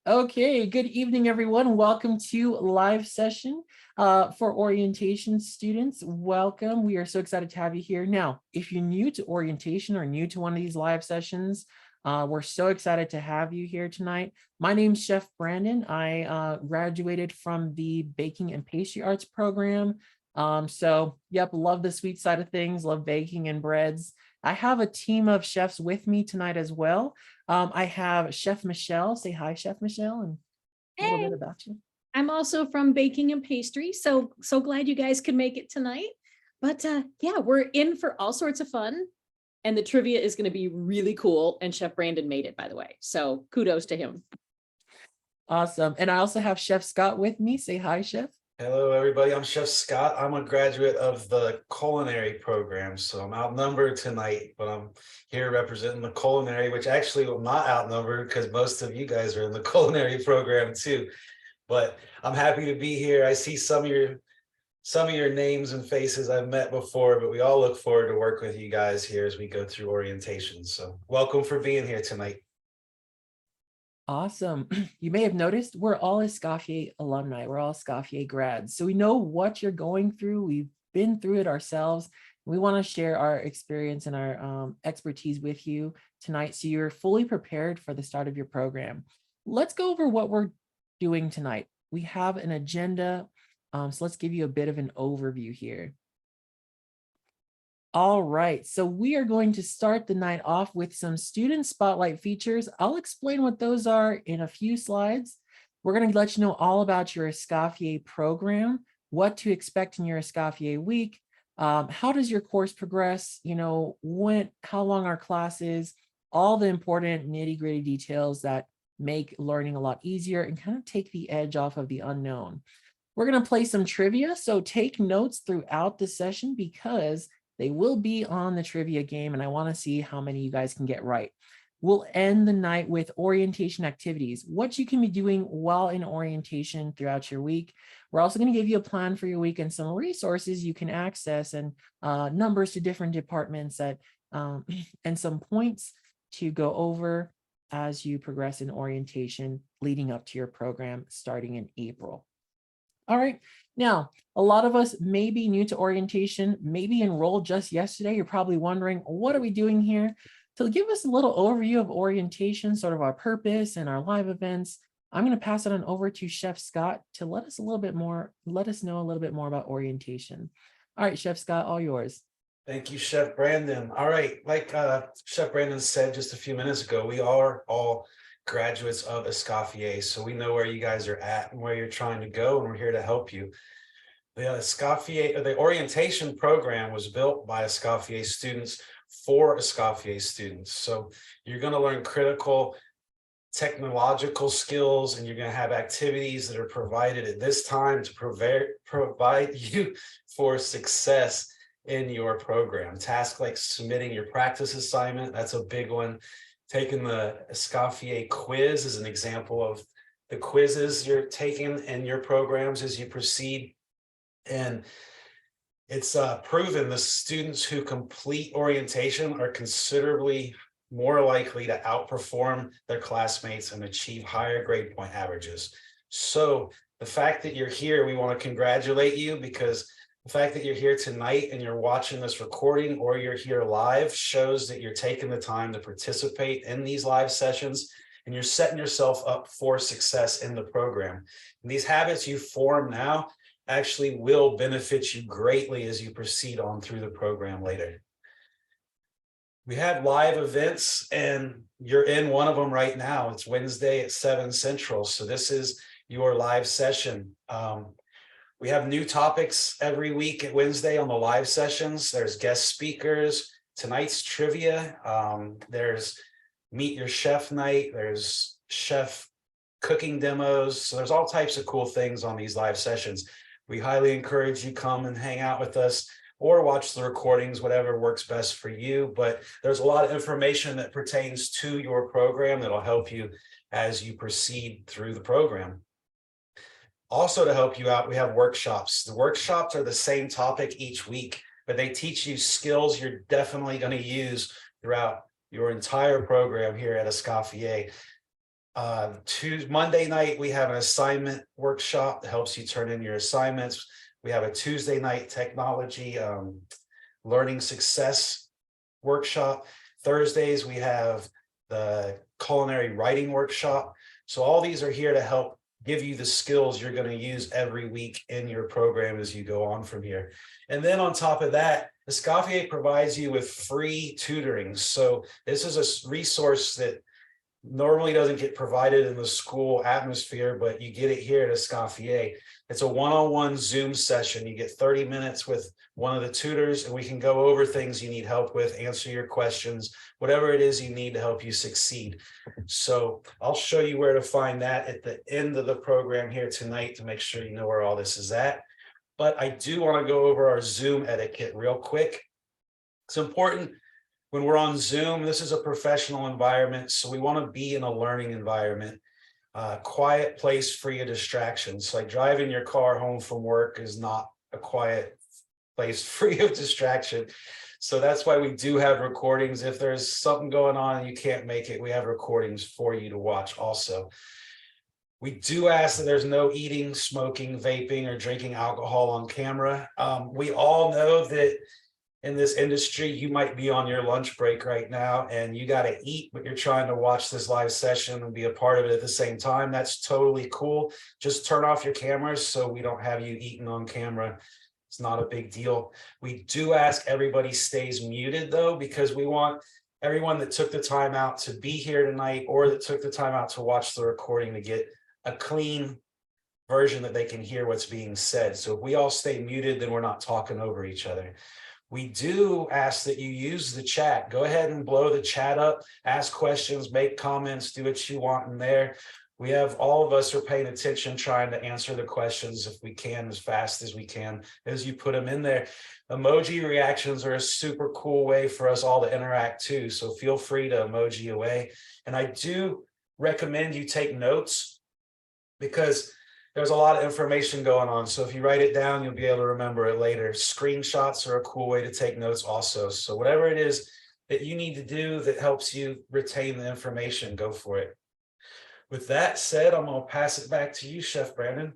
Okay, good evening, everyone. Welcome to live session for orientation students. Welcome. We are so excited to have you here. Now, if you're new to orientation or new to one of these live sessions, we're so excited to have you here tonight. My name's Chef Brandon. I graduated from the Baking and Pastry Arts program. Yep, love the sweet side of things, love baking and breads. I have a team of chefs with me tonight as well. I have Chef Michelle. Say hi, Chef Michelle, and a little Hey, bit about you. I'm also from baking and pastry, so glad you guys could make it tonight. But yeah, we're in for all sorts of fun, and the trivia is going to be really cool. And Chef Brandon made it, by the way, so kudos to him. Awesome. And I also have Chef Scott with me. Say hi, Chef. Hello, everybody. I'm Chef Scott. I'm a graduate of the culinary program, so I'm outnumbered tonight, but I'm here representing the culinary, which actually I'm not outnumbered because most of you guys are in the culinary program too. But I'm happy to be here. I see some of your names and faces I've met before, but we all look forward to work with you guys here as we go through orientation. So welcome for being here tonight. Awesome. You may have noticed we're all Escoffier alumni. We're all Escoffier grads. So we know what you're going through. We've been through it ourselves. We want to share our experience and our expertise with you tonight so you're fully prepared for the start of your program. Let's go over what we're doing tonight. We have an agenda. So let's give you a bit of an overview here. All right, so we are going to start the night off with some student spotlight features. I'll explain what those are in a few slides. We're going to let you know all about your Escoffier program, what to expect in your Escoffier week, how does your course progress, how long our class is, all the important nitty-gritty details that make learning a lot easier and kind of take the edge off of the unknown. We're going to play some trivia, so take notes throughout the session because they will be on the trivia game, and I want to see how many you guys can get right. We'll end the night with orientation activities, what you can be doing while in orientation throughout your week. We're also going to give you a plan for your week and some resources you can access and numbers to different departments and some points to go over as you progress in orientation leading up to your program starting in April. All right. Now, a lot of us may be new to orientation, maybe enrolled just yesterday. You're probably wondering, what are we doing here? To give us a little overview of orientation, sort of our purpose and our live events, I'm going to pass it on over to Chef Scott to let us know a little bit more about orientation. All right, Chef Scott, all yours. Thank you, Chef Brandon. All right, like Chef Brandon said just a few minutes ago, we are all graduates of Escoffier, so we know where you guys are at and where you're trying to go, and we're here to help you. The Escoffier, the orientation program was built by Escoffier students for Escoffier students. So you're going to learn critical technological skills, and you're going to have activities that are provided at this time to provide you for success in your program. Tasks like submitting your practice assignment, that's a big one. Taking the Escoffier quiz is an example of the quizzes you're taking in your programs as you proceed. And it's proven the students who complete orientation are considerably more likely to outperform their classmates and achieve higher grade point averages. So the fact that you're here, we want to congratulate you, because the fact that you're here tonight and you're watching this recording or you're here live shows that you're taking the time to participate in these live sessions and you're setting yourself up for success in the program. And these habits you form now actually will benefit you greatly as you proceed on through the program later. We have live events and you're in one of them right now. It's Wednesday at 7 Central. So this is your live session. We have new topics every week at Wednesday on the live sessions. There's guest speakers, tonight's trivia. There's meet your chef night. There's chef cooking demos. So there's all types of cool things on these live sessions. We highly encourage you come and hang out with us or watch the recordings, whatever works best for you. But there's a lot of information that pertains to your program that'll help you as you proceed through the program. Also, to help you out, we have workshops. The workshops are the same topic each week, but they teach you skills you're definitely going to use throughout your entire program here at Escoffier. Monday night, we have an assignment workshop that helps you turn in your assignments. We have a Tuesday night technology learning success workshop. Thursdays, we have the culinary writing workshop. So all these are here to help give you the skills you're going to use every week in your program as you go on from here. And then on top of that, Escoffier provides you with free tutoring. So this is a resource that normally doesn't get provided in the school atmosphere, but you get it here at Escoffier. It's a one-on-one Zoom session. You get 30 minutes with one of the tutors, and we can go over things you need help with, answer your questions, whatever it is you need to help you succeed. So I'll show you where to find that at the end of the program here tonight to make sure you know where all this is at. But I do want to go over our Zoom etiquette real quick. It's important when we're on Zoom. This is a professional environment, so we want to be in a learning environment. Quiet place free of distractions. Like driving your car home from work is not a quiet place free of distraction. So that's why we do have recordings. If there's something going on and you can't make it, we have recordings for you to watch also. We do ask that there's no eating, smoking, vaping, or drinking alcohol on camera. We all know that in this industry, you might be on your lunch break right now and you got to eat, but you're trying to watch this live session and be a part of it at the same time. That's totally cool. Just turn off your cameras so we don't have you eating on camera. It's not a big deal. We do ask everybody stays muted though, because we want everyone that took the time out to be here tonight or that took the time out to watch the recording to get a clean version that they can hear what's being said. So if we all stay muted, then we're not talking over each other. We do ask that you use the chat. Go ahead and blow the chat up, ask questions, make comments, do what you want in there. We have, all of us are paying attention, trying to answer the questions if we can, as fast as we can, as you put them in there. Emoji reactions are a super cool way for us all to interact too. So feel free to emoji away. And I do recommend you take notes because there's a lot of information going on. So if you write it down, you'll be able to remember it later. Screenshots are a cool way to take notes also. So whatever it is that you need to do that helps you retain the information, go for it. With that said, I'm going to pass it back to you, Chef Brandon.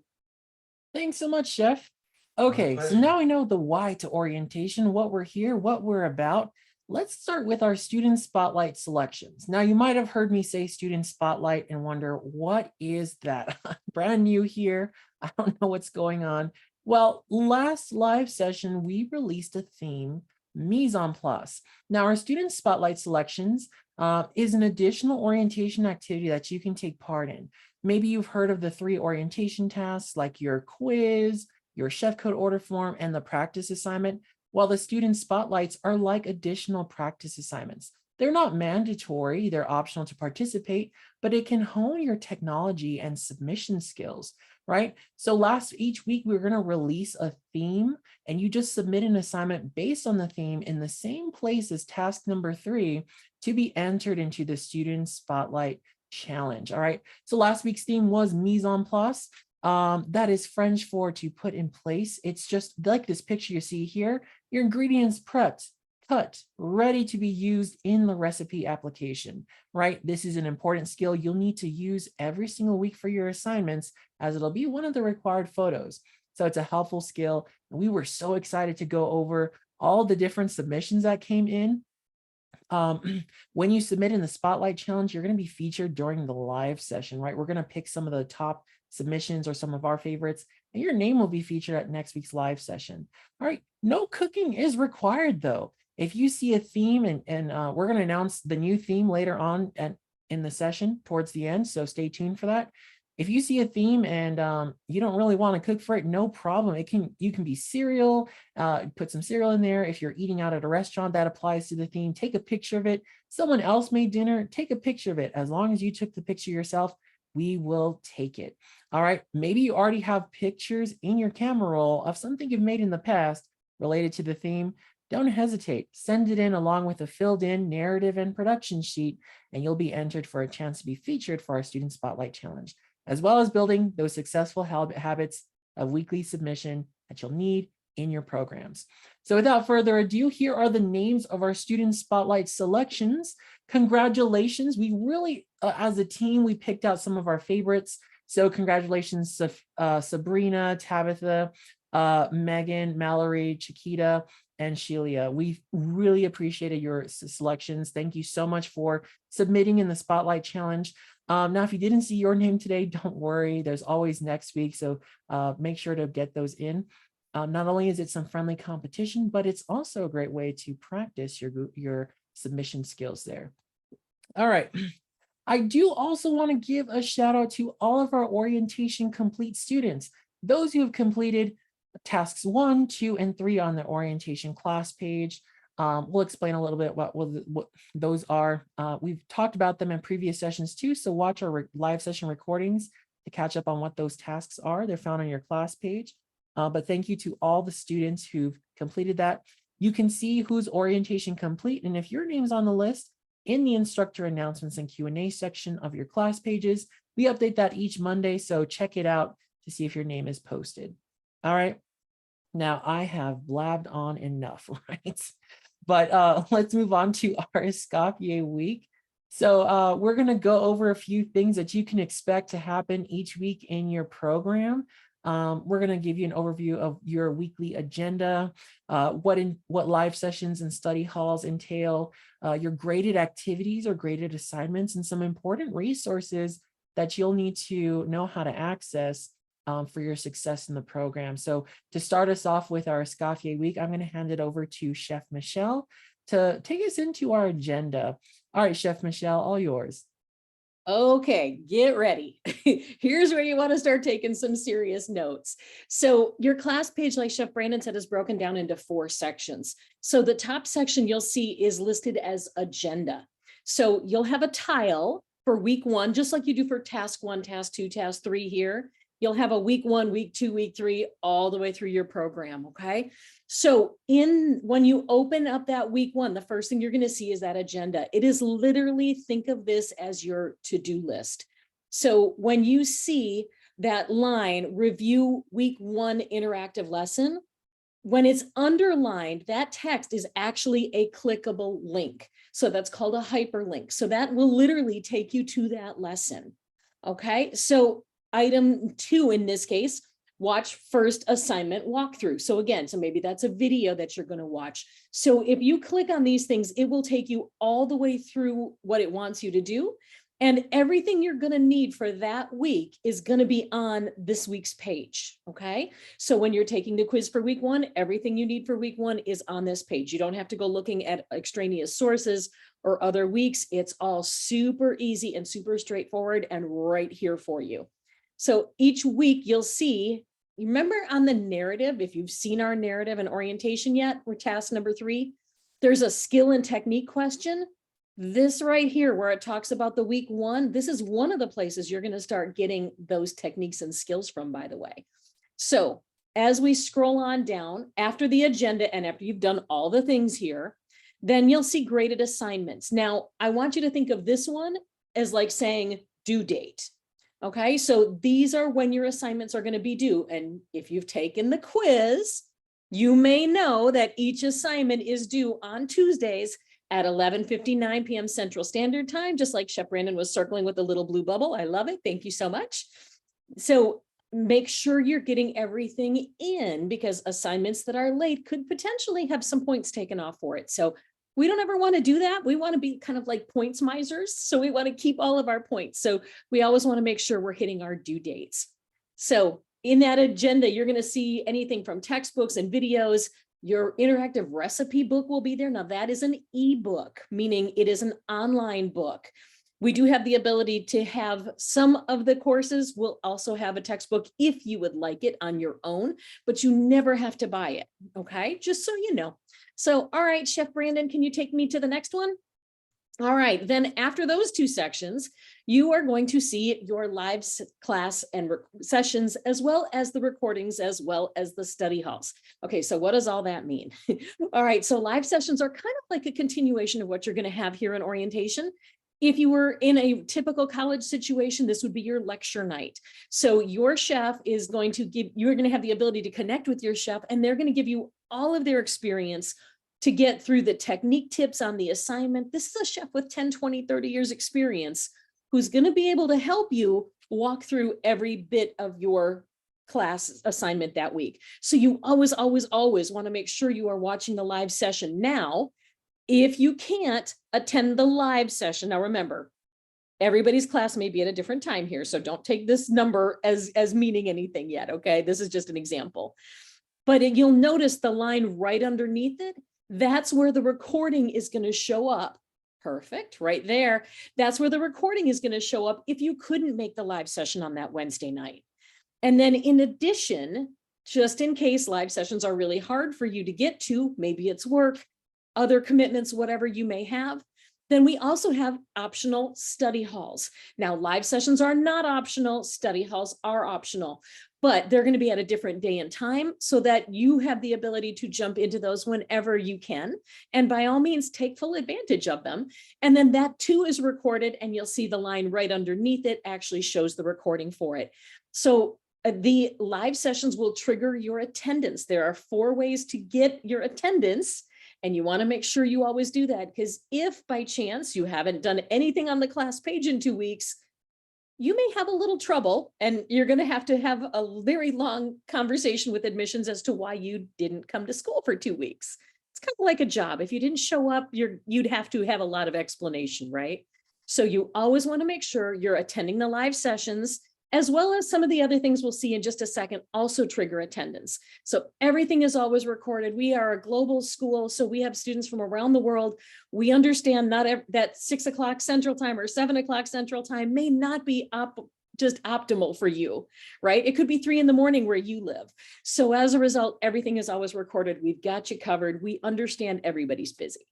Thanks so much, Chef. Okay, so now we know the why to orientation, what we're here, what we're about. Let's start with our student spotlight selections. Now, you might have heard me say student spotlight and wonder, what is that? Brand new here. I don't know what's going on. Well, last live session, we released a theme, mise en place. Now, our student spotlight selections is an additional orientation activity that you can take part in. Maybe you've heard of the 3 orientation tasks like your quiz, your chef code order form, and the practice assignment. While the student spotlights are like additional practice assignments. They're not mandatory, they're optional to participate, but it can hone your technology and submission skills, right? So each week, we're gonna release a theme and you just submit an assignment based on the theme in the same place as task number 3 to be entered into the student spotlight challenge, all right? So last week's theme was mise en place. That is French for to put in place. It's just like this picture you see here, your ingredients prepped, cut, ready to be used in the recipe application, right? This is an important skill you'll need to use every single week for your assignments, as it'll be one of the required photos. So it's a helpful skill. We were so excited to go over all the different submissions that came in. When you submit in the Spotlight Challenge, you're going to be featured during the live session, right? We're going to pick some of the top submissions or some of our favorites, and your name will be featured at next week's live session. All right, no cooking is required though. If you see a theme, and we're going to announce the new theme later on in the session towards the end, so stay tuned for that. If you see a theme and you don't really want to cook for it, no problem. You can be cereal, put some cereal in there. If you're eating out at a restaurant, that applies to the theme. Take a picture of it. Someone else made dinner, take a picture of it. As long as you took the picture yourself, we will take it. All right, maybe you already have pictures in your camera roll of something you've made in the past related to the theme. Don't hesitate, send it in along with a filled in narrative and production sheet, and you'll be entered for a chance to be featured for our Student Spotlight Challenge, as well as building those successful habits of weekly submission that you'll need in your programs. So without further ado, here are the names of our Student Spotlight selections. congratulations. We really, as a team, we picked out some of our favorites. So congratulations, Sabrina, Tabitha, Megan, Mallory, Chiquita, and Sheila. We really appreciated your selections. Thank you so much for submitting in the Spotlight Challenge. Now, if you didn't see your name today, don't worry. There's always next week. So make sure to get those in. Not only is it some friendly competition, but it's also a great way to practice your submission skills there. All right. I do also want to give a shout out to all of our orientation complete students, those who have completed tasks 1, 2, and 3 on the orientation class page. We'll explain a little bit what those are. We've talked about them in previous sessions too, so watch our live session recordings to catch up on what those tasks are. They're found on your class page. But thank you to all the students who've completed that. You can see who's orientation complete, and if your name's on the list, in the instructor announcements and Q&A section of your class pages. We update that each Monday, so check it out to see if your name is posted. All right, now I have blabbed on enough, right? But let's move on to our Escoffier week. So we're gonna go over a few things that you can expect to happen each week in your program. We're going to give you an overview of your weekly agenda, what live sessions and study halls entail, your graded activities or graded assignments, and some important resources that you'll need to know how to access for your success in the program. So to start us off with our Escoffier week, I'm going to hand it over to Chef Michelle to take us into our agenda. All right, Chef Michelle, all yours. Okay, get ready. Here's where you want to start taking some serious notes. So your class page, like Chef Brandon said, is broken down into 4 sections. So the top section you'll see is listed as agenda. So you'll have a tile for week 1, just like you do for task 1, task 2, task 3 here. You'll have a week 1, week 2, week 3, all the way through your program, okay? So when you open up that week 1, the first thing you're gonna see is that agenda. It is literally, think of this as your to-do list. So when you see that line, review week 1 interactive lesson, when it's underlined, that text is actually a clickable link. So that's called a hyperlink. So that will literally take you to that lesson, okay? So item 2 in this case, watch first assignment walkthrough. So again, so maybe that's a video that you're going to watch. So if you click on these things, it will take you all the way through what it wants you to do. And everything you're going to need for that week is going to be on this week's page. Okay. So when you're taking the quiz for week 1, everything you need for week 1 is on this page. You don't have to go looking at extraneous sources or other weeks. It's all super easy and super straightforward and right here for you. So each week you'll see, you remember on the narrative, if you've seen our narrative and orientation yet, we're task number 3, there's a skill and technique question. This right here, where it talks about the week 1, this is one of the places you're going to start getting those techniques and skills from, by the way. So as we scroll on down after the agenda and after you've done all the things here, then you'll see graded assignments. Now, I want you to think of this one as like saying due date. Okay, so these are when your assignments are going to be due. And if you've taken the quiz, you may know that each assignment is due on Tuesdays at 11:59 p.m. Central Standard Time, just like Chef Brandon was circling with the little blue bubble. I love it. Thank you so much. So make sure you're getting everything in, because assignments that are late could potentially have some points taken off for it. So we don't ever want to do that. We want to be kind of like points misers. So we want to keep all of our points. So we always want to make sure we're hitting our due dates. So in that agenda, you're going to see anything from textbooks and videos. Your interactive recipe book will be there. Now that is an ebook, meaning it is an online book. We do have the ability to have some of the courses. We'll also have a textbook if you would like it on your own, but you never have to buy it. Okay, just so you know. So, all right, Chef Brandon, can you take me to the next one? All right, then after those 2 sections, you are going to see your live class and sessions, as well as the recordings, as well as the study halls. Okay, so what does all that mean? All right, so live sessions are kind of like a continuation of what you're going to have here in orientation. If you were in a typical college situation, this would be your lecture night. So your chef is going to you're going to have the ability to connect with your chef, and they're going to give you all of their experience to get through the technique tips on the assignment. This is a chef with 10, 20, 30 years experience who's going to be able to help you walk through every bit of your class assignment that week. So you always, always, always want to make sure you are watching the live session. Now, if you can't attend the live session, now remember, everybody's class may be at a different time here, so don't take this number as meaning anything yet, okay? This is just an example. But you'll notice the line right underneath it, that's where the recording is going to show up. Perfect, right there. That's where the recording is going to show up if you couldn't make the live session on that Wednesday night. And then in addition, just in case live sessions are really hard for you to get to, maybe it's work, other commitments, whatever you may have, then we also have optional study halls. Now, live sessions are not optional, study halls are optional, but they're going to be at a different day and time so that you have the ability to jump into those whenever you can. And by all means, take full advantage of them. And then that too is recorded, and you'll see the line right underneath it actually shows the recording for it. So the live sessions will trigger your attendance. There are 4 ways to get your attendance. And you want to make sure you always do that, because if by chance you haven't done anything on the class page in 2 weeks, you may have a little trouble, and you're going to have a very long conversation with admissions as to why you didn't come to school for 2 weeks. It's kind of like a job. If you didn't show up, you'd have to have a lot of explanation, right? So you always want to make sure you're attending the live sessions, as well as some of the other things we'll see in just a second also trigger attendance. So everything is always recorded. We are a global school, so we have students from around the world. We understand that 6 o'clock Central Time or 7 o'clock Central Time may not be just optimal for you, right? It could be 3 in the morning where you live. So as a result, everything is always recorded. We've got you covered. We understand everybody's busy.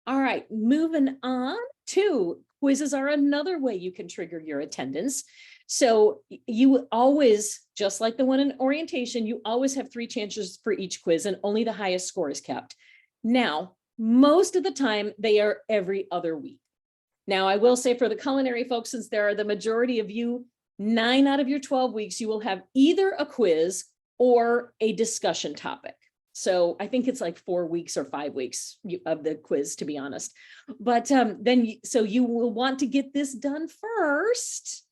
All right, moving on to quizzes are another way you can trigger your attendance. So you always, just like the one in orientation, you always have 3 chances for each quiz, and only the highest score is kept. Now, most of the time they are every other week. Now, I will say for the culinary folks, since there are the majority of you, 9 out of your 12 weeks, you will have either a quiz or a discussion topic. So I think it's like 4 weeks or 5 weeks of the quiz, to be honest. But so you will want to get this done first,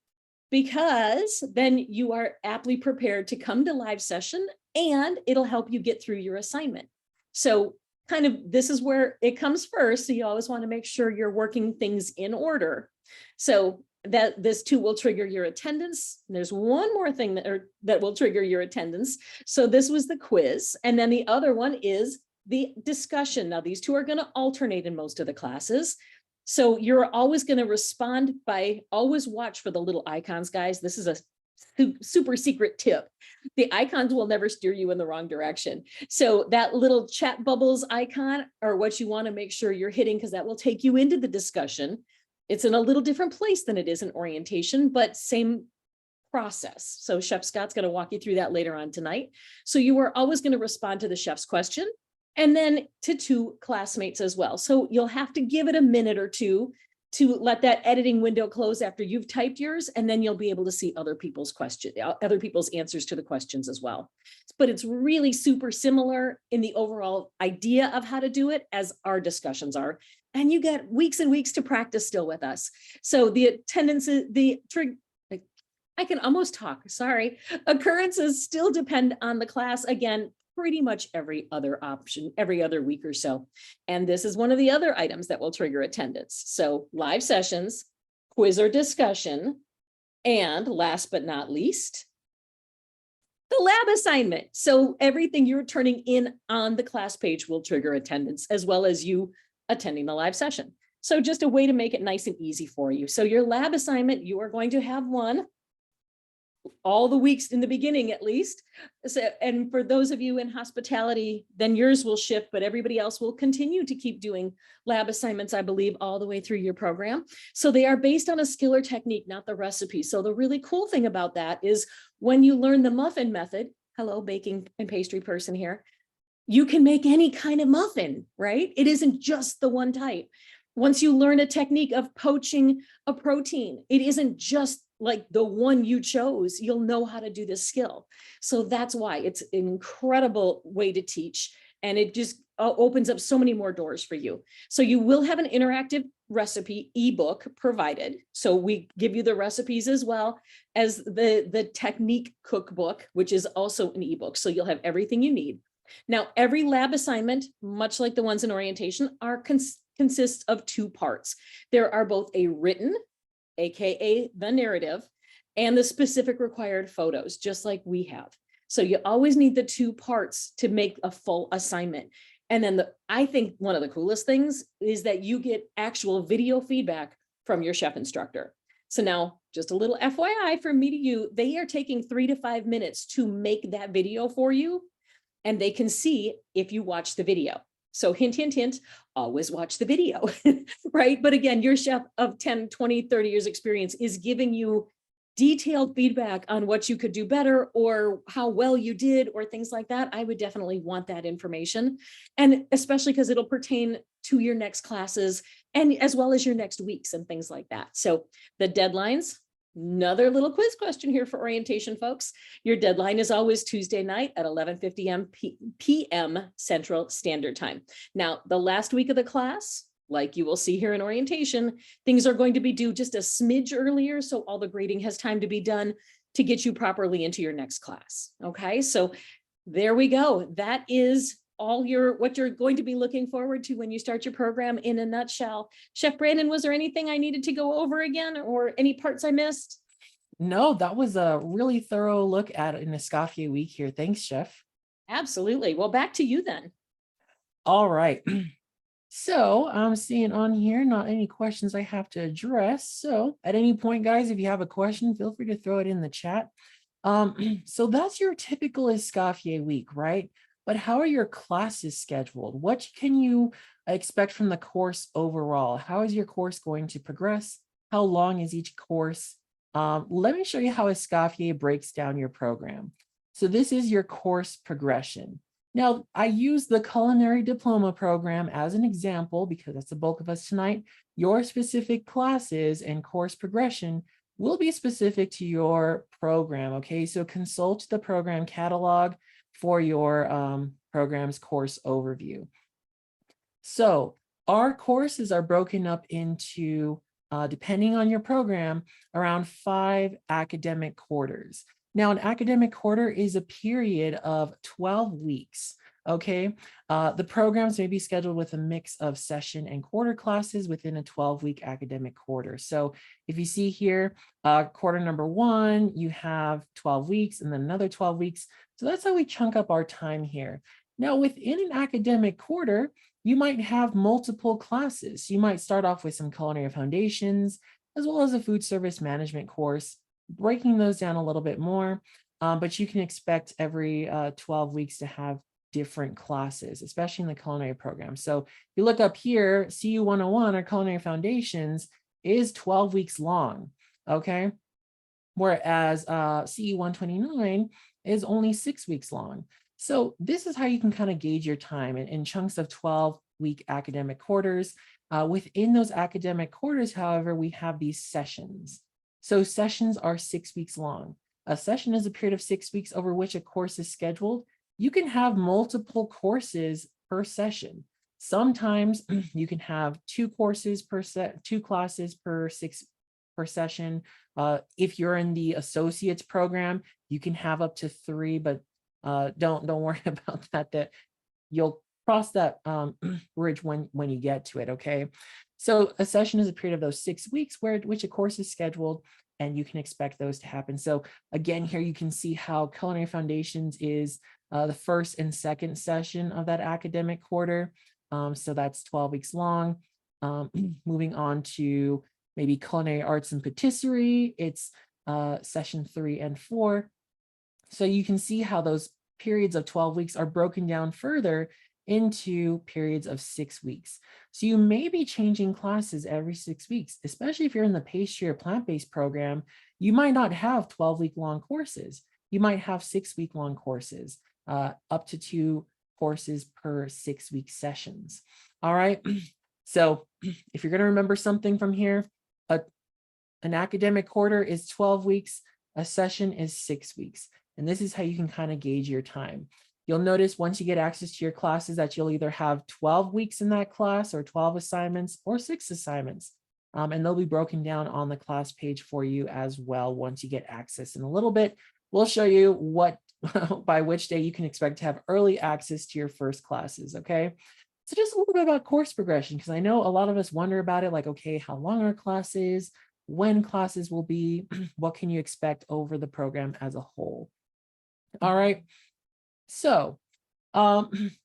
because then you are aptly prepared to come to live session, and it'll help you get through your assignment. So kind of this is where it comes first. So you always want to make sure you're working things in order. So that this too will trigger your attendance. There's one more thing that will trigger your attendance. So this was the quiz. And then the other one is the discussion. Now these two are going to alternate in most of the classes. So you're always going to respond by always watch for the little icons, guys. This is a super secret tip. The icons will never steer you in the wrong direction. So that little chat bubbles icon are what you want to make sure you're hitting, because that will take you into the discussion. It's in a little different place than it is in orientation, but same process. So Chef Scott's going to walk you through that later on tonight. So you are always going to respond to the chef's question, and then to 2 classmates as well. So you'll have to give it a minute or 2 to let that editing window close after you've typed yours, and then you'll be able to see other people's answers to the questions as well. But it's really super similar in the overall idea of how to do it as our discussions are. And you get weeks and weeks to practice still with us. So the attendance, I can almost talk, sorry. Occurrences still depend on the class. Again, pretty much every other week or so. And this is one of the other items that will trigger attendance. So live sessions, quiz or discussion, and last but not least, the lab assignment. So everything you're turning in on the class page will trigger attendance, as well as you attending the live session. So just a way to make it nice and easy for you. So your lab assignment, you are going to have one all the weeks in the beginning, at least. So, and for those of you in hospitality, then yours will shift, but everybody else will continue to keep doing lab assignments, I believe, all the way through your program. So they are based on a skill or technique, not the recipe. So the really cool thing about that is when you learn the muffin method, hello, baking and pastry person here, you can make any kind of muffin, right? It isn't just the one type. Once you learn a technique of poaching a protein, it isn't just like the one you chose, you'll know how to do this skill. So that's why it's an incredible way to teach. And it just opens up so many more doors for you. So you will have an interactive recipe ebook provided. So we give you the recipes as well as the technique cookbook, which is also an ebook. So you'll have everything you need. Now, every lab assignment, much like the ones in orientation, consists of 2 parts. There are both a written, AKA the narrative, and the specific required photos, just like we have. So you always need the 2 parts to make a full assignment. And then I think one of the coolest things is that you get actual video feedback from your chef instructor. So now, just a little FYI from me to you, they are taking 3 to 5 minutes to make that video for you, and they can see if you watch the video. So hint, hint, hint, always watch the video, right? But again, your chef of 10, 20, 30 years experience is giving you detailed feedback on what you could do better or how well you did or things like that. I would definitely want that information. And especially because it'll pertain to your next classes and as well as your next weeks and things like that. So the deadlines, another little quiz question here for orientation folks. Your deadline is always Tuesday night at 11:50 p.m. Central Standard Time. Now, the last week of the class, like you will see here in orientation, things are going to be due just a smidge earlier, so all the grading has time to be done to get you properly into your next class. Okay, so there we go. That is all what you're going to be looking forward to when you start your program in a nutshell. Chef Brandon, was there anything I needed to go over again or any parts I missed? No, that was a really thorough look at an Escoffier week here. Thanks, Chef. Absolutely. Well, back to you then. All right. So I'm seeing on here, not any questions I have to address. So at any point, guys, if you have a question, feel free to throw it in the chat. So that's your typical Escoffier week, right? But how are your classes scheduled? What can you expect from the course overall? How is your course going to progress? How long is each course? Let me show you how Escoffier breaks down your program. So this is your course progression. Now, I use the culinary diploma program as an example because that's the bulk of us tonight. Your specific classes and course progression will be specific to your program, okay? So consult the program catalog for your program's course overview. So our courses are broken up into, depending on your program, around 5 academic quarters. Now, an academic quarter is a period of 12 weeks, okay? The programs may be scheduled with a mix of session and quarter classes within a 12-week academic quarter. So if you see here, quarter number 1, you have 12 weeks and then another 12 weeks. So that's how we chunk up our time here. Now, within an academic quarter, you might have multiple classes. You might start off with some culinary foundations, as well as a food service management course, breaking those down a little bit more, but you can expect every 12 weeks to have different classes, especially in the culinary program. So if you look up here, CU 101 or culinary foundations is 12 weeks long, okay? Whereas CU 129 is only 6 weeks long. So this is how you can kind of gauge your time in chunks of 12-week academic quarters. Within those academic quarters, however, we have these sessions. So sessions are 6 weeks long. A session is a period of 6 weeks over which a course is scheduled. You can have multiple courses per session. Sometimes you can have 2 courses per set, 2 classes per session. If you're in the associates program, you can have up to 3, but don't worry about that you'll cross that bridge when you get to it, okay? So a session is a period of those 6 weeks which a course is scheduled, and you can expect those to happen. So again, here you can see how culinary foundations is the first and second session of that academic quarter. So that's 12 weeks long. Moving on to maybe culinary arts and patisserie, it's session 3 and 4. So you can see how those periods of 12 weeks are broken down further into periods of 6 weeks. So you may be changing classes every 6 weeks, especially if you're in the pastry or plant-based program. You might not have 12-week long courses. You might have 6-week long courses, up to 2 courses per 6-week sessions. All right. So if you're going to remember something from here, an academic quarter is 12 weeks, a session is 6 weeks. And this is how you can kind of gauge your time. You'll notice once you get access to your classes that you'll either have 12 weeks in that class or 12 assignments or 6 assignments. And they'll be broken down on the class page for you as well once you get access. In a little bit, we'll show you what by which day you can expect to have early access to your first classes, okay? So just a little bit about course progression, because I know a lot of us wonder about it, like, okay, how long are classes, when classes will be, what can you expect over the program as a whole? All right, so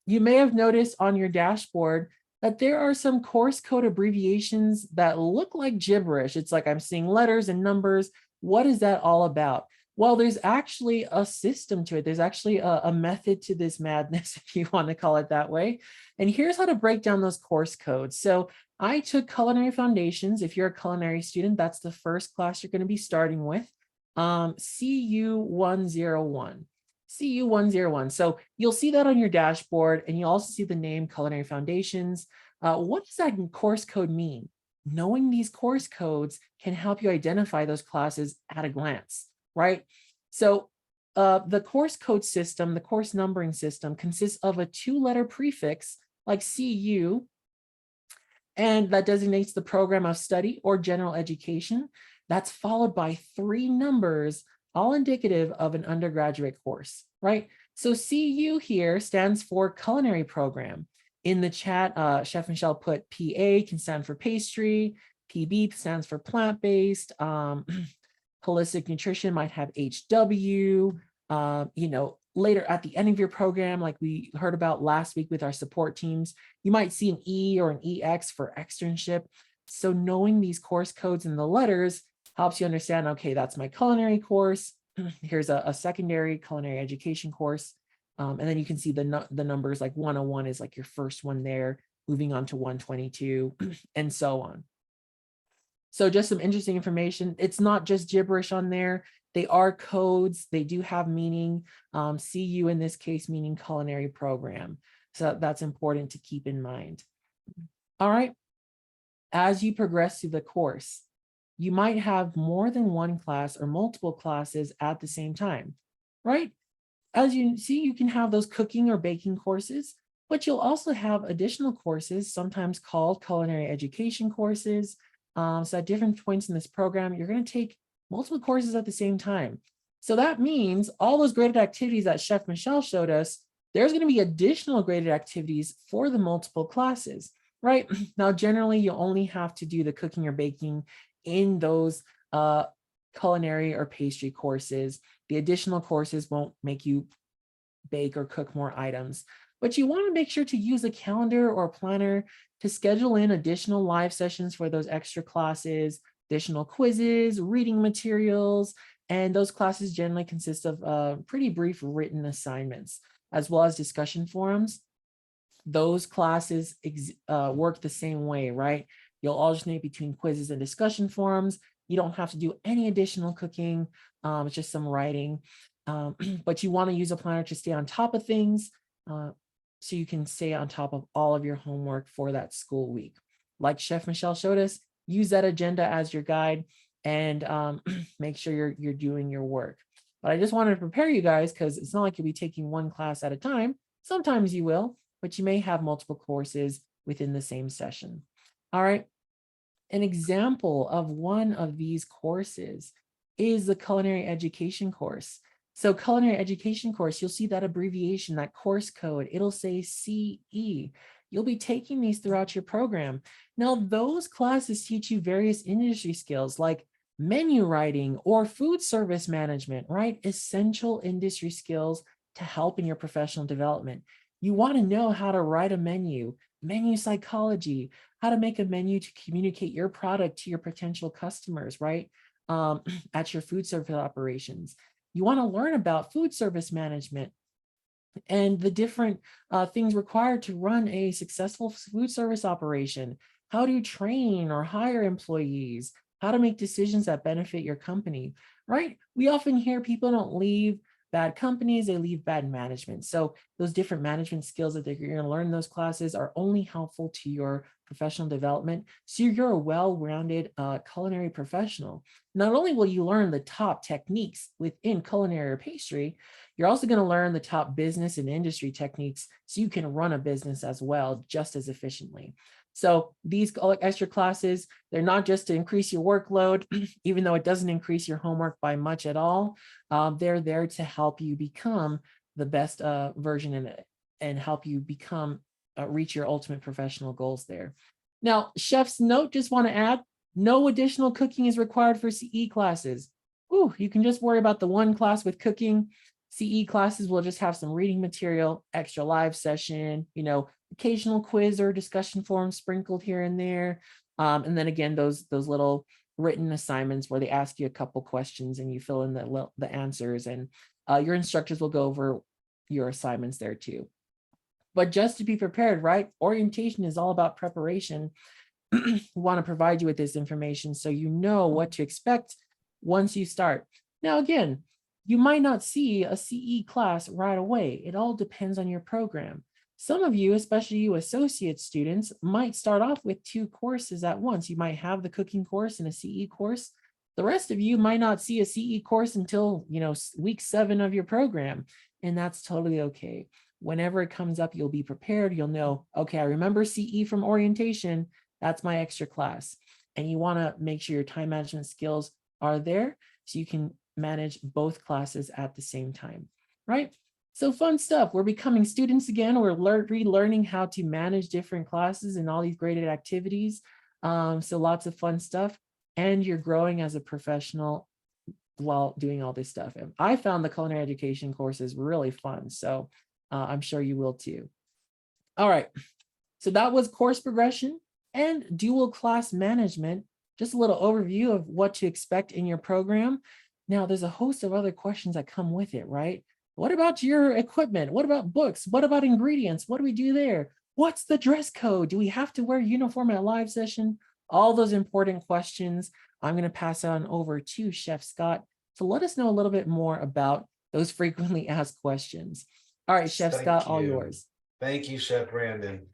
you may have noticed on your dashboard that there are some course code abbreviations that look like gibberish. It's like I'm seeing letters and numbers. What is that all about? Well, there's actually a system to it. There's actually a method to this madness, if you want to call it that way. And here's how to break down those course codes. So I took Culinary Foundations. If you're a culinary student, that's the first class you're going to be starting with, CU101. CU101. So you'll see that on your dashboard, and you'll also see the name Culinary Foundations. What does that course code mean? Knowing these course codes can help you identify those classes at a glance, right? So the course code system, the course numbering system, consists of a 2-letter prefix like CU, and that designates the program of study or general education. That's followed by 3 numbers, all indicative of an undergraduate course, right? So CU here stands for culinary program. In the chat, Chef Michelle put PA can stand for pastry, PB stands for plant-based, holistic nutrition might have HW, later at the end of your program, like we heard about last week with our support teams, you might see an E or an EX for externship. So knowing these course codes and the letters helps you understand, okay, that's my culinary course. Here's a secondary culinary education course. And then you can see the numbers, like 101 is like your first one there, moving on to 122 and so on. So just some interesting information. It's not just gibberish on there. They are codes. They do have meaning. CU in this case, meaning culinary program. So that's important to keep in mind. All right. As you progress through the course, you might have more than one class or multiple classes at the same time, right? As you see, you can have those cooking or baking courses, but you'll also have additional courses, sometimes called culinary education courses. So at different points in this program, you're going to take multiple courses at the same time. So that means all those graded activities that Chef Michelle showed us, there's going to be additional graded activities for the multiple classes, right? Now, generally, you only have to do the cooking or baking in those culinary or pastry courses. The additional courses won't make you bake or cook more items, but you want to make sure to use a calendar or planner to schedule in additional live sessions for those extra classes, additional quizzes, reading materials, and those classes generally consist of pretty brief written assignments, as well as discussion forums. Those classes work the same way, right? You'll alternate between quizzes and discussion forums. You don't have to do any additional cooking. It's just some writing. But you want to use a planner to stay on top of things so you can stay on top of all of your homework for that school week. Like Chef Michelle showed us, use that agenda as your guide and make sure you're doing your work. But I just wanted to prepare you guys because it's not like you'll be taking one class at a time. Sometimes you will, but you may have multiple courses within the same session. All right. An example of one of these courses is the culinary education course. So culinary education course, you'll see that abbreviation, that course code, it'll say CE. You'll be taking these throughout your program. Now, those classes teach you various industry skills like menu writing or food service management, right? Essential industry skills to help in your professional development. You want to know how to write a menu psychology, how to make a menu to communicate your product to your potential customers, right? At your food service operations. You want to learn about food service management and the different things required to run a successful food service operation, how to train or hire employees, how to make decisions that benefit your company, right? We often hear people don't leave bad companies, they leave bad management. So those different management skills that you're going to learn in those classes are only helpful to your professional development. So you're a well-rounded culinary professional. Not only will you learn the top techniques within culinary or pastry, you're also going to learn the top business and industry techniques so you can run a business as well, just as efficiently. So these extra classes, they're not just to increase your workload, even though it doesn't increase your homework by much at all. They're there to help you become the best version in it and help you become reach your ultimate professional goals there. Now, chef's note, just want to add, no additional cooking is required for CE classes. Ooh, you can just worry about the one class with cooking. CE classes will just have some reading material, extra live session, occasional quiz or discussion forums sprinkled here and there. And then again, those little written assignments where they ask you a couple questions and you fill in the answers, and your instructors will go over your assignments there too. But just to be prepared, right? Orientation is all about preparation. We want to provide you with this information so you know what to expect once you start. Now, again, you might not see a CE class right away. It all depends on your program. Some of you, especially you associate students, might start off with 2 courses at once. You might have the cooking course and a CE course. The rest of you might not see a CE course until, week 7 of your program, and that's totally okay. Whenever it comes up, you'll be prepared. You'll know, okay, I remember CE from orientation. That's my extra class. And you want to make sure your time management skills are there so you can manage both classes at the same time, right? So fun stuff. We're becoming students again. We're relearning how to manage different classes and all these graded activities. So lots of fun stuff. And you're growing as a professional while doing all this stuff. And I found the culinary education courses really fun. So I'm sure you will too. All right. So that was course progression and dual class management. Just a little overview of what to expect in your program. Now, there's a host of other questions that come with it, right? What about your equipment? What about books? What about ingredients? What do we do there? What's the dress code? Do we have to wear uniform at a live session? All those important questions. I'm going to pass on over to Chef Scott to let us know a little bit more about those frequently asked questions. All right, Chef Scott, all yours. Thank you, Chef Brandon.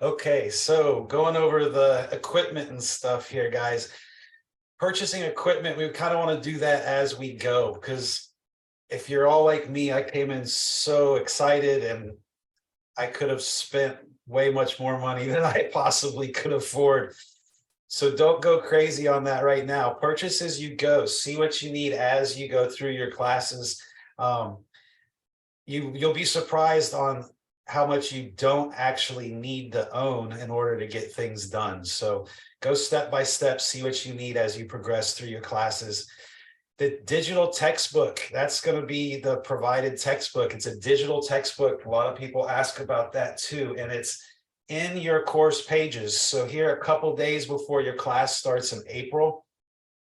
Okay, so going over the equipment and stuff here, guys. Purchasing equipment, we kind of want to do that as we go, because if you're all like me, I came in so excited and I could have spent way much more money than I possibly could afford. So don't go crazy on that right now. Purchase as you go. See what you need as you go through your classes. You'll be surprised on how much you don't actually need to own in order to get things done. So go step by step, see what you need as you progress through your classes. The digital textbook, that's going to be the provided textbook. It's a digital textbook. A lot of people ask about that too. And it's in your course pages. So here, a couple days before your class starts in April,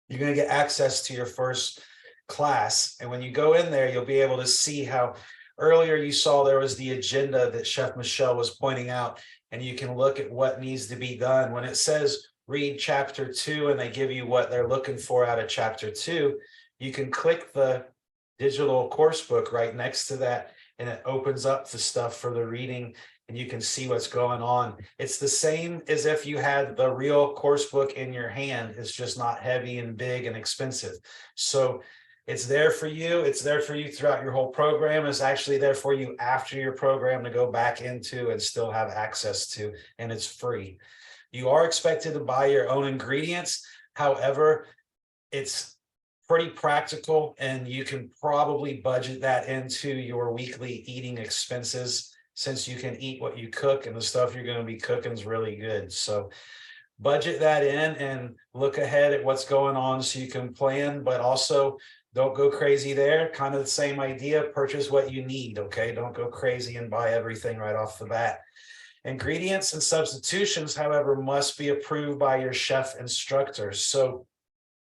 you're going to get access to your first class. And when you go in there, you'll be able to see how earlier you saw there was the agenda that Chef Michelle was pointing out, and you can look at what needs to be done. When it says read chapter 2 and they give you what they're looking for out of chapter 2, you can click the digital course book right next to that, and it opens up the stuff for the reading, and you can see what's going on. It's the same as if you had the real course book in your hand. It's just not heavy and big and expensive. So it's there for you. It's there for you throughout your whole program. It's actually there for you after your program to go back into and still have access to, and it's free. You are expected to buy your own ingredients. However, it's pretty practical, and you can probably budget that into your weekly eating expenses, since you can eat what you cook, and the stuff you're going to be cooking is really good. So budget that in and look ahead at what's going on so you can plan, but also don't go crazy there. Kind of the same idea. Purchase what you need. Okay. Don't go crazy and buy everything right off the bat. Ingredients and substitutions, however, must be approved by your chef instructor. So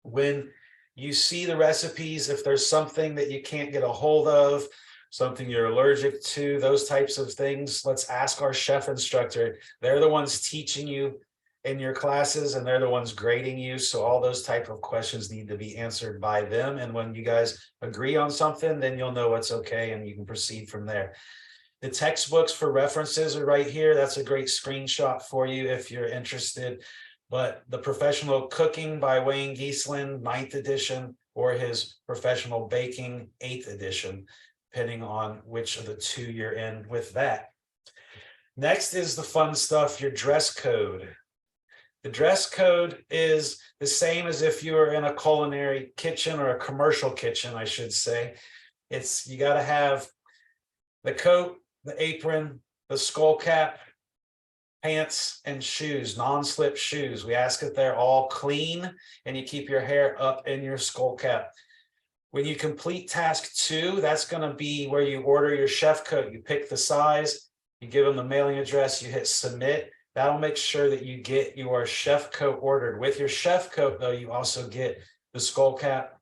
when you see the recipes, if there's something that you can't get a hold of, something you're allergic to, those types of things, let's ask our chef instructor. They're the ones teaching you in your classes, and they're the ones grading you. So all those type of questions need to be answered by them. And when you guys agree on something, then you'll know what's okay and you can proceed from there. The textbooks for references are right here. That's a great screenshot for you if you're interested. But the Professional Cooking by Wayne Giesland, 9th edition, or his Professional Baking, 8th edition, depending on which of the two you're in with that. Next is the fun stuff, your dress code. The dress code is the same as if you were in a culinary kitchen or a commercial kitchen, I should say. You got to have the coat, the apron, the skull cap, pants, and shoes, non-slip shoes. We ask that they're all clean and you keep your hair up in your skull cap. When you complete task 2, that's going to be where you order your chef coat. You pick the size, you give them the mailing address, you hit submit. That'll make sure that you get your chef coat ordered. With your chef coat, though, you also get the skull cap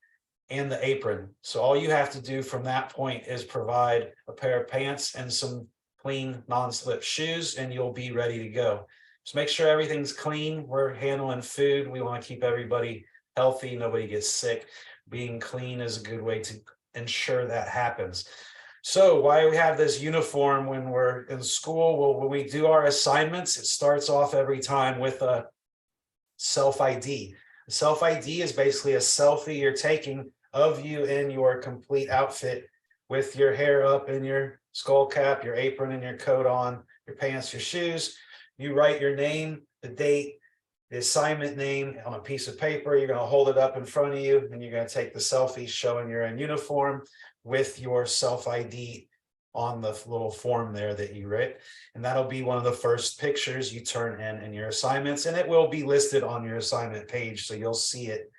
and the apron. So all you have to do from that point is provide a pair of pants and some clean non-slip shoes, and you'll be ready to go. Just make sure everything's clean. We're handling food. We want to keep everybody healthy. Nobody gets sick. Being clean is a good way to ensure that happens. So why do we have this uniform when we're in school? Well, when we do our assignments, it starts off every time with a self-ID. Self-ID is basically a selfie you're taking of you in your complete outfit with your hair up in your skull cap, your apron and your coat on, your pants, your shoes. You write your name, the date, the assignment name on a piece of paper. You're going to hold it up in front of you, and you're going to take the selfie showing you're in uniform with your self-ID on the little form there that you writ. And that'll be one of the first pictures you turn in your assignments, and it will be listed on your assignment page, so you'll see it.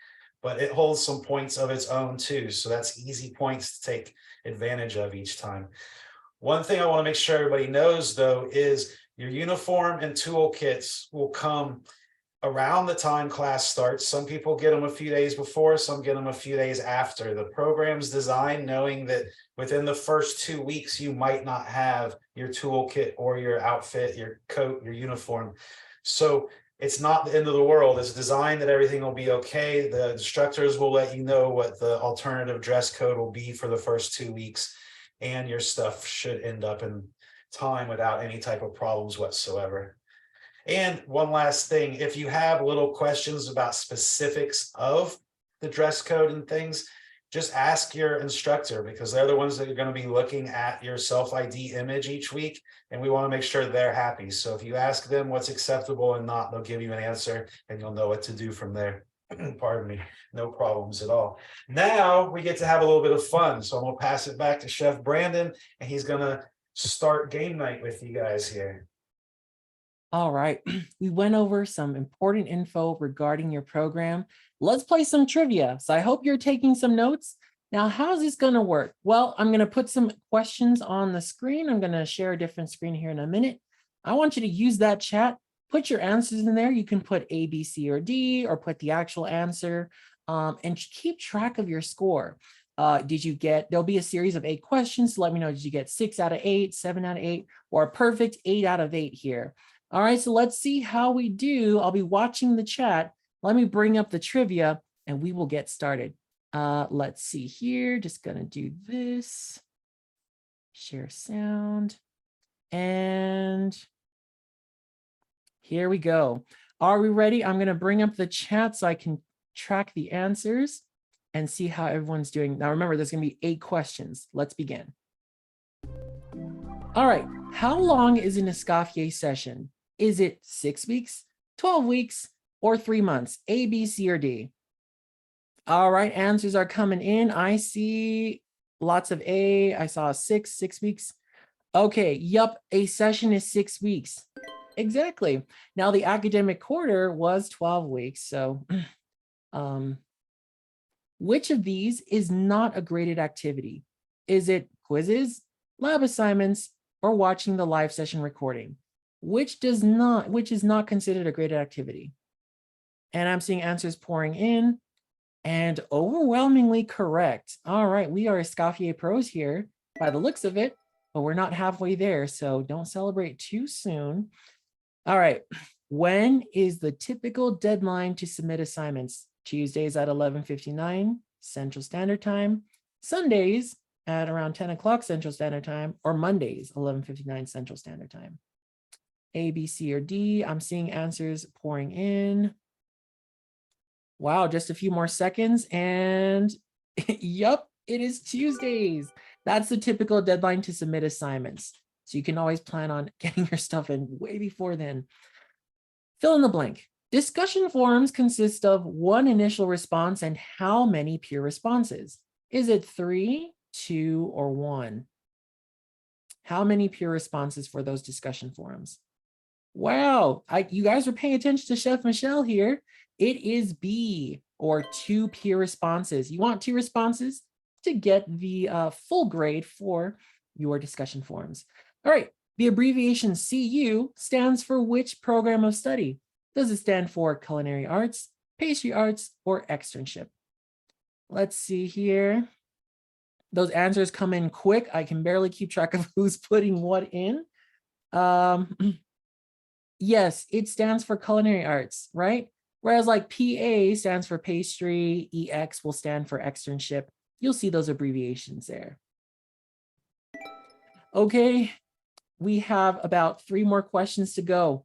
But it holds some points of its own too, so that's easy points to take advantage of each time. One thing I want to make sure everybody knows, though, is your uniform and toolkits will come around the time class starts. Some people get them a few days before, some get them a few days after. The program's designed knowing that within the first 2 weeks, you might not have your toolkit or your outfit, your coat, your uniform. So it's not the end of the world. It's designed that everything will be okay. The instructors will let you know what the alternative dress code will be for the first 2 weeks, and your stuff should end up in time without any type of problems whatsoever. And one last thing, if you have little questions about specifics of the dress code and things, just ask your instructor, because they're the ones that are going to be looking at your self-ID image each week, and we want to make sure they're happy. So if you ask them what's acceptable and not, they'll give you an answer and you'll know what to do from there. Pardon me, no problems at all. Now we get to have a little bit of fun. So I'm going to pass it back to Chef Brandon, and he's going to start game night with you guys here. All right, we went over some important info regarding your program. Let's play some trivia. So I hope you're taking some notes. Now, how's this going to work? Well, I'm going to put some questions on the screen. I'm going to share a different screen here in a minute. I want you to use that chat, put your answers in there. You can put A, B, C, or D, or put the actual answer, and keep track of your score. There'll be a series of 8 questions. So let me know, did you get 6 out of 8, 7 out of 8, or a perfect 8 out of 8 here? All right, so let's see how we do. I'll be watching the chat. Let me bring up the trivia and we will get started. Let's see here. Just gonna do this. Share sound. And here we go. Are we ready? I'm gonna bring up the chat so I can track the answers and see how everyone's doing. Now remember, there's gonna be 8 questions. Let's begin. All right, how long is an Escoffier session? Is it 6 weeks, 12 weeks, or 3 months? A, B, C, or D? All right, answers are coming in. I see lots of A. I saw 6 weeks. Okay, yup, a session is 6 weeks. Exactly. Now the academic quarter was 12 weeks. So which of these is not a graded activity? Is it quizzes, lab assignments, or watching the live session recording? Which is not considered a graded activity? And I'm seeing answers pouring in, and overwhelmingly correct. All right, we are Escoffier pros here by the looks of it, but we're not halfway there, so don't celebrate too soon. All right, when is the typical deadline to submit assignments? Tuesdays at 11:59 Central Standard Time, Sundays at around 10 o'clock Central Standard Time, or Mondays, 11:59 Central Standard Time. A, B, C, or D. I'm seeing answers pouring in. Wow, just a few more seconds. And yep, it is Tuesdays. That's the typical deadline to submit assignments. So you can always plan on getting your stuff in way before then. Fill in the blank. Discussion forums consist of one initial response and how many peer responses? Is it 3, 2, or 1? How many peer responses for those discussion forums? Wow, you guys are paying attention to Chef Michelle here. It is B, or 2 peer responses. You want 2 responses to get the full grade for your discussion forums. All right, the abbreviation CU stands for which program of study? Does it stand for culinary arts, pastry arts, or externship? Let's see here. Those answers come in quick. I can barely keep track of who's putting what in. Yes, it stands for culinary arts, right? Whereas like PA stands for pastry, EX will stand for externship. You'll see those abbreviations there. Okay, we have about 3 more questions to go.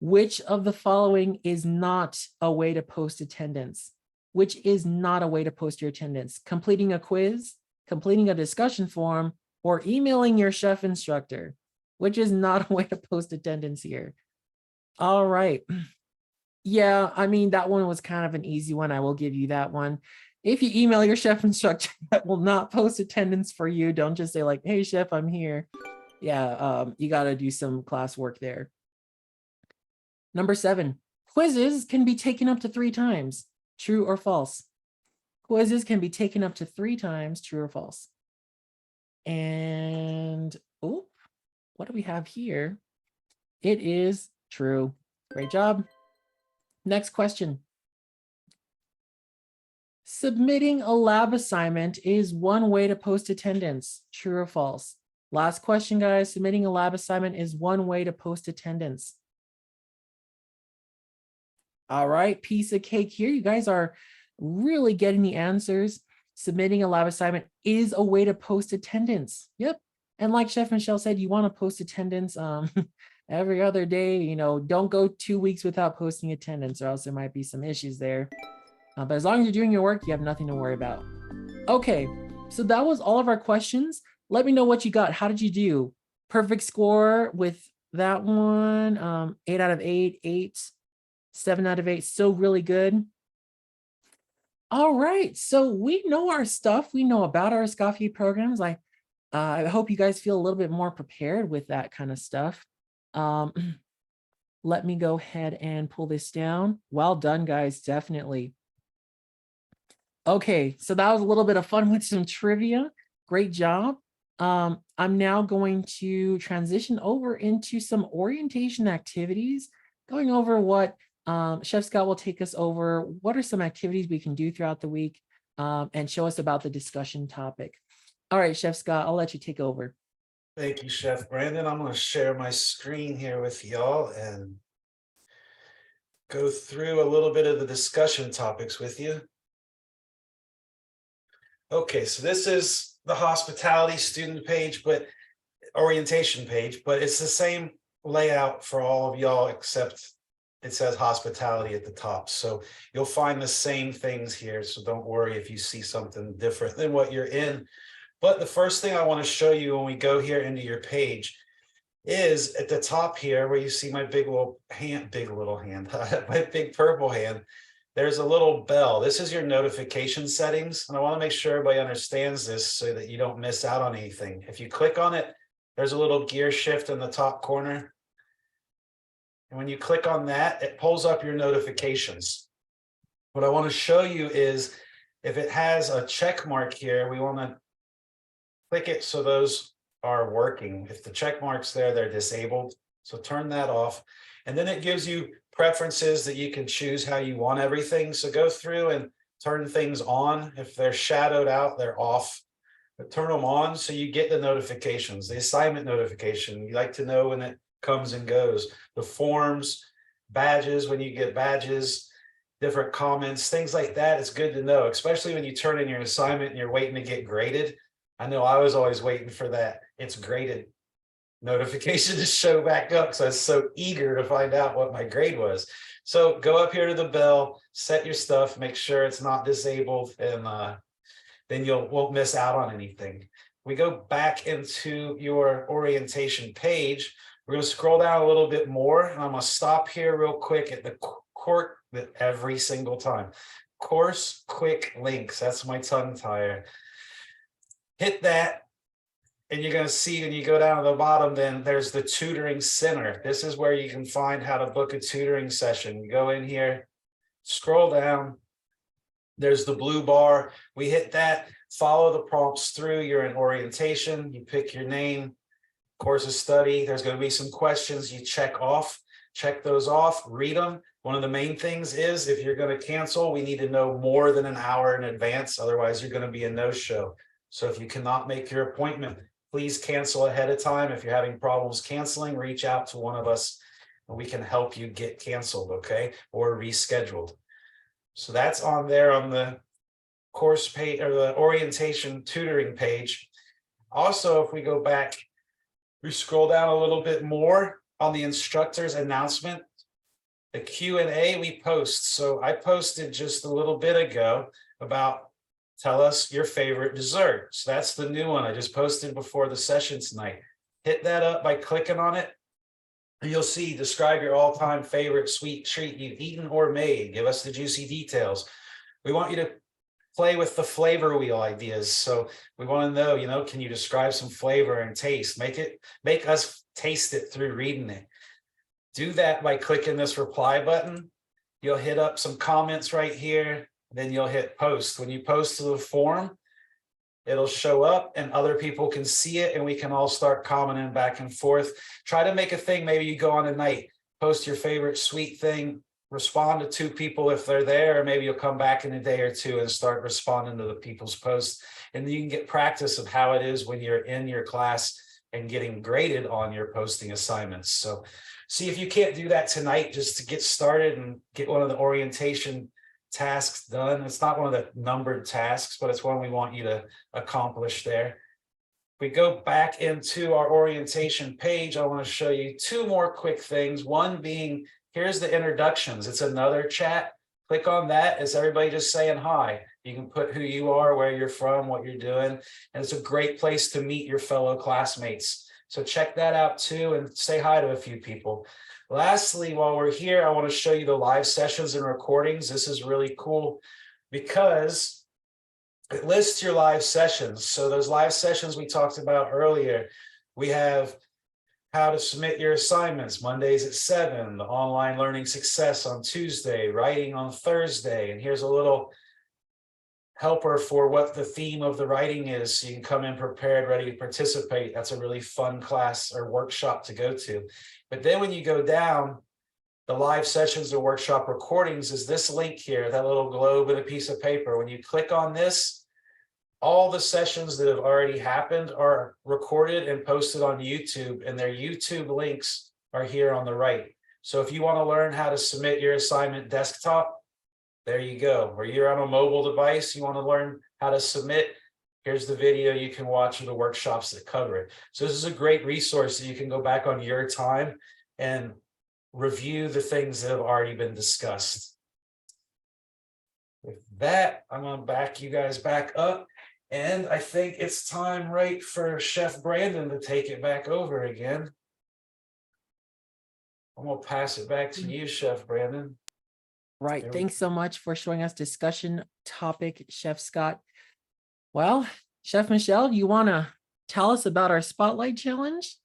Which of the following is not a way to post attendance? Which is not a way to post your attendance? Completing a quiz, completing a discussion forum, or emailing your chef instructor? Which is not a way to post attendance here? All right. Yeah, I mean, that one was kind of an easy one. I will give you that one. If you email your chef instructor, that will not post attendance for you. Don't just say like, hey, chef, I'm here. Yeah, you got to do some classwork there. Number 7, quizzes can be taken up to 3 times. True or false? Quizzes can be taken up to 3 times. True or false? And, oh, what do we have here? It is true. Great job. Next question. Submitting a lab assignment is one way to post attendance. True or false? Last question, guys. Submitting a lab assignment is one way to post attendance. All right, piece of cake here. You guys are really getting the answers. Submitting a lab assignment is a way to post attendance. Yep. And like Chef Michelle said, you want to post attendance every other day. You know, don't go 2 weeks without posting attendance, or else there might be some issues there. But as long as you're doing your work, you have nothing to worry about. Okay, so that was all of our questions. Let me know what you got. How did you do? Perfect score with that one. 8 out of 8, 8, 7 out of 8. Still really good. All right, so we know our stuff. We know about our Escoffier programs. I hope you guys feel a little bit more prepared with that kind of stuff. Let me go ahead and pull this down. Well done, guys, definitely. Okay, so that was a little bit of fun with some trivia. Great job. I'm now going to transition over into some orientation activities, going over what Chef Scott will take us over. What are some activities we can do throughout the week, and show us about the discussion topic. All right, Chef Scott, I'll let you take over. Thank you, Chef Brandon. I'm going to share my screen here with y'all and go through a little bit of the discussion topics with you. Okay, so this is the hospitality student page, but orientation page, but it's the same layout for all of y'all, except it says hospitality at the top. So you'll find the same things here. So don't worry if you see something different than what you're in. But the first thing I want to show you when we go here into your page is at the top here where you see my big little hand, my big purple hand. There's a little bell. This is your notification settings. And I want to make sure everybody understands this so that you don't miss out on anything. If you click on it, there's a little gear shift in the top corner. And when you click on that, it pulls up your notifications. What I want to show you is if it has a check mark here, we want to click it so those are working. If the check mark's there, they're disabled. So turn that off. And then it gives you preferences that you can choose how you want everything. So go through and turn things on. If they're shadowed out, they're off. But turn them on so you get the notifications, the assignment notification. You like to know when it comes and goes. The forms, badges, when you get badges, different comments, things like that. It's good to know, especially when you turn in your assignment and you're waiting to get graded. I know I was always waiting for that it's graded notification to show back up. So I was so eager to find out what my grade was. So go up here to the bell, set your stuff, make sure it's not disabled, and then you won't miss out on anything. We go back into your orientation page. We're going to scroll down a little bit more, and I'm going to stop here real quick at the court every single time. Course quick links. That's my tongue tire. Hit that, and you're going to see when you go down to the bottom, then there's the tutoring center. This is where you can find how to book a tutoring session. You go in here, scroll down. There's the blue bar. We hit that, follow the prompts through. You're in orientation. You pick your name, course of study. There's going to be some questions you check those off, read them. One of the main things is if you're going to cancel, we need to know more than an hour in advance. Otherwise, you're going to be a no-show. So if you cannot make your appointment, please cancel ahead of time. If you're having problems canceling, reach out to one of us and we can help you get canceled, okay? Or rescheduled. So that's on there on the course page or the orientation tutoring page. Also, if we go back, we scroll down a little bit more on the instructor's announcement, the Q&A we post. So I posted just a little bit ago about tell us your favorite dessert. So that's the new one I just posted before the session tonight. Hit that up by clicking on it. And you'll see, describe your all-time favorite sweet treat you've eaten or made. Give us the juicy details. We want you to play with the flavor wheel ideas. So we want to know, can you describe some flavor and taste? Make us taste it through reading it. Do that by clicking this reply button. You'll hit up some comments right here. Then you'll hit post. When you post to the form, it'll show up and other people can see it and we can all start commenting back and forth. Try to make a thing. Maybe you go on a night, post your favorite sweet thing, respond to 2 people if they're there, or maybe you'll come back in a day or 2 and start responding to the people's posts. And then you can get practice of how it is when you're in your class and getting graded on your posting assignments. So see if you can't do that tonight just to get started and get one of the orientation tasks done. It's not one of the numbered tasks, but it's one we want you to accomplish there. We go back into our orientation page. I want to show you 2 more quick things. One being, here's the introductions. It's another chat. Click on that. It's everybody just saying hi. You can put who you are, where you're from, what you're doing. And it's a great place to meet your fellow classmates. So check that out too and say hi to a few people. Lastly, while we're here, I want to show you the live sessions and recordings. This is really cool because it lists your live sessions. So those live sessions we talked about earlier, we have how to submit your assignments Mondays at 7, the online learning success on Tuesday, writing on Thursday. And here's a little helper for what the theme of the writing is. So you can come in prepared, ready to participate. That's a really fun class or workshop to go to. But then when you go down, the live sessions or workshop recordings is this link here, that little globe and a piece of paper. When you click on this, all the sessions that have already happened are recorded and posted on YouTube, and their YouTube links are here on the right. So if you want to learn how to submit your assignment desktop, there you go. Or you're on a mobile device, you want to learn how to submit, here's the video you can watch of the workshops that cover it. So this is a great resource that you can go back on your time and review the things that have already been discussed. With that, I'm going to back you guys back up. And I think it's time right for Chef Brandon to take it back over again. I'm going to pass it back to you, Chef Brandon. Right. Thanks so much for showing us discussion topic, Chef Scott. Well, Chef Michelle, you want to tell us about our Spotlight Challenge?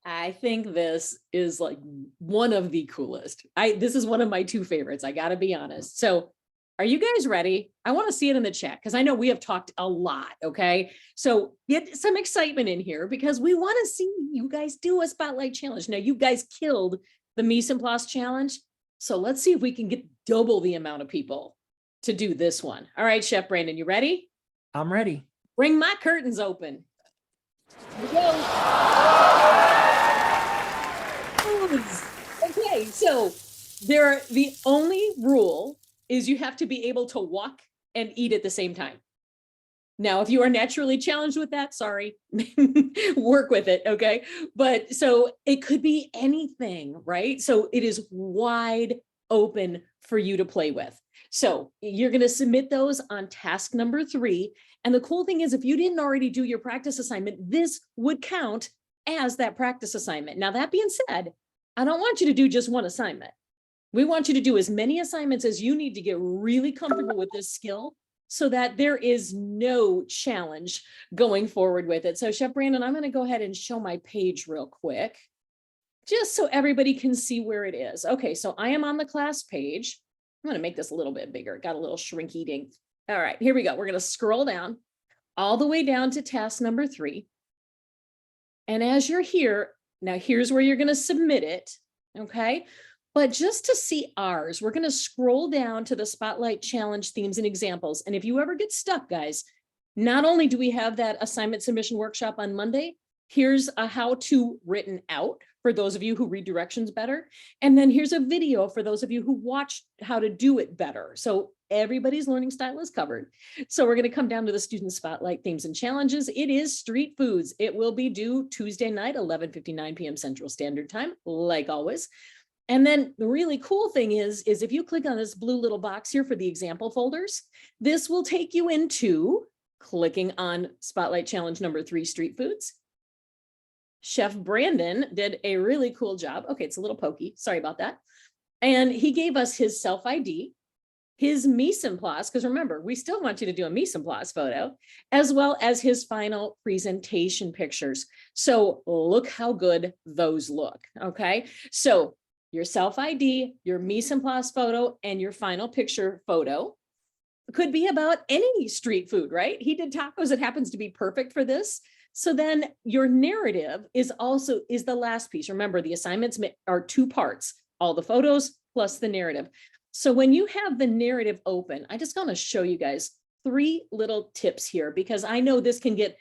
I think this is like one of the coolest. This is one of my 2 favorites. I got to be honest. So are you guys ready? I want to see it in the chat because I know we have talked a lot. Okay. So get some excitement in here because we want to see you guys do a Spotlight Challenge. Now you guys killed the Mise en Place Challenge. So let's see if we can get double the amount of people to do this one. All right, Chef Brandon, you ready? I'm ready. Bring my curtains open. Here we go. Okay, so the only rule is you have to be able to walk and eat at the same time. Now, if you are naturally challenged with that, sorry, work with it, okay? But so it could be anything, right? So it is wide open for you to play with. So you're going to submit those on task number 3. And the cool thing is, if you didn't already do your practice assignment, this would count as that practice assignment. Now, that being said, I don't want you to do just one assignment. We want you to do as many assignments as you need to get really comfortable with this skill so that there is no challenge going forward with it. So Chef Brandon, I'm going to go ahead and show my page real quick, just so everybody can see where it is. Okay, so I am on the class page. I'm going to make this a little bit bigger. It got a little shrinky dink. All right, here we go. We're going to scroll down all the way down to task number 3. And as you're here, now here's where you're going to submit it. Okay. But just to see ours, we're going to scroll down to the Spotlight Challenge themes and examples. And if you ever get stuck, guys, not only do we have that assignment submission workshop on Monday, here's a how-to written out for those of you who read directions better. And then here's a video for those of you who watch how to do it better. So everybody's learning style is covered. So we're going to come down to the Student Spotlight themes and challenges. It is street foods. It will be due Tuesday night, 11:59 p.m. Central Standard Time, like always. And then the really cool thing is if you click on this blue little box here for the example folders, this will take you into clicking on Spotlight Challenge number 3, street foods. Chef Brandon did a really cool job. Okay, it's a little pokey. Sorry about that. And he gave us his self-ID, his mise en place, because remember, we still want you to do a mise en place photo, as well as his final presentation pictures. So look how good those look. Okay, so your self-ID, your mise en place photo, and your final picture photo could be about any street food, right? He did tacos. It happens to be perfect for this. So then your narrative is the last piece. Remember, the assignments are 2 parts, all the photos plus the narrative. So when you have the narrative open, I just want to show you guys 3 little tips here, because I know this can get